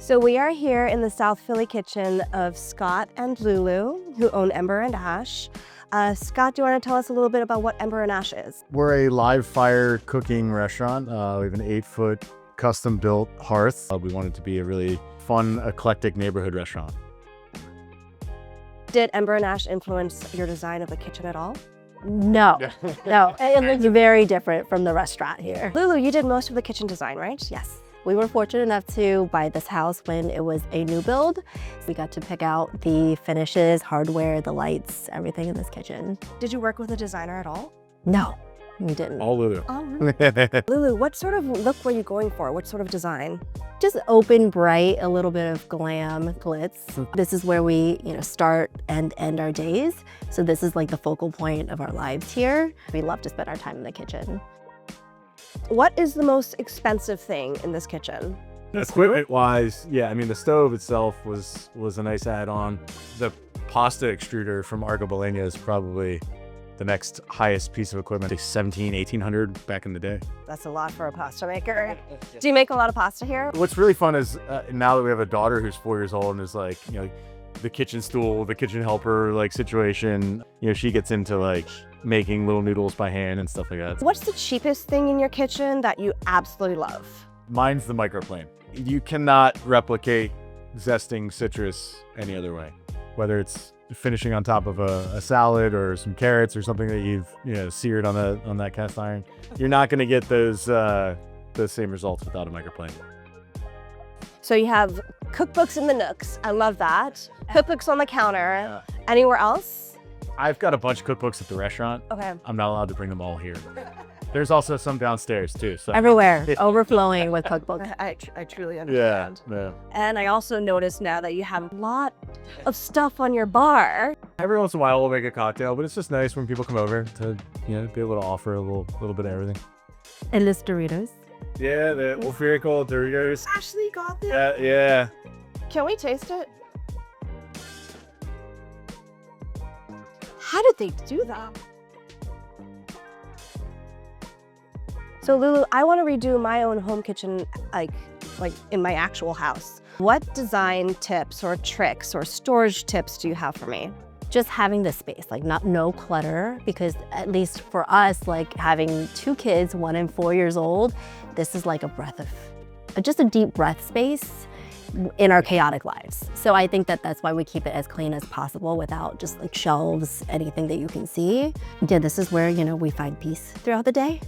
So we are here in the South Philly kitchen of Scott and Lulu, who own Ember and Ash. Scott, do you want to tell us a little bit about what Ember and Ash is? We're a live fire cooking restaurant. We have an 8-foot custom built hearth. We want it to be a really fun, eclectic neighborhood restaurant. Did Ember and Ash influence your design of the kitchen at all? No, no, it looks very different from the restaurant here. Lulu, you did most of the kitchen design, right? Yes, we were fortunate enough to buy this house when it was a new build. We got to pick out the finishes, hardware, the lights, everything in this kitchen. Did you work with a designer at all? No, we didn't. All Lulu. Oh, really? Lulu, what sort of look were you going for? What sort of design? Just open, bright, a little bit of glam, glitz. This is where we, start and end our days. So this is like the focal point of our lives here. We love to spend our time in the kitchen. What is the most expensive thing in this kitchen? Equipment-wise, yeah, I mean, the stove itself was a nice add-on. The pasta extruder from Argo Bologna is probably the next highest piece of equipment, like 1800 back in the day. That's a lot for a pasta maker. Do you make a lot of pasta here? What's really fun is now that we have a daughter who's 4 years old and is like, the kitchen stool, the kitchen helper like situation, she gets into like making little noodles by hand and stuff like that. What's the cheapest thing in your kitchen that you absolutely love? Mine's the microplane. You cannot replicate zesting citrus any other way, whether it's finishing on top of a salad or some carrots or something that you've seared on that cast iron. You're not going to get those same results without a microplane. So you have cookbooks in the nooks. I love that. Cookbooks on the counter. Yeah. Anywhere else? I've got a bunch of cookbooks at the restaurant. Okay. I'm not allowed to bring them all here. There's also some downstairs too. So. Everywhere, overflowing with cookbooks. I truly understand. Yeah. And I also noticed now that you have a lot of stuff on your bar. Every once in a while we'll make a cocktail, but it's just nice when people come over to be able to offer a little bit of everything. And this Doritos. Yeah, the Ulfirical Doritos. Ashley got them. Yeah. Can we taste it? How did they do that? So Lulu, I want to redo my own home kitchen like in my actual house. What design tips or tricks or storage tips do you have for me? Just having the space, no clutter, because at least for us, having 2 kids, 1 and 4 years old, this is like a breath of, just a deep breath space in our chaotic lives. So I think that's why we keep it as clean as possible without just shelves, anything that you can see. Yeah, this is where, we find peace throughout the day.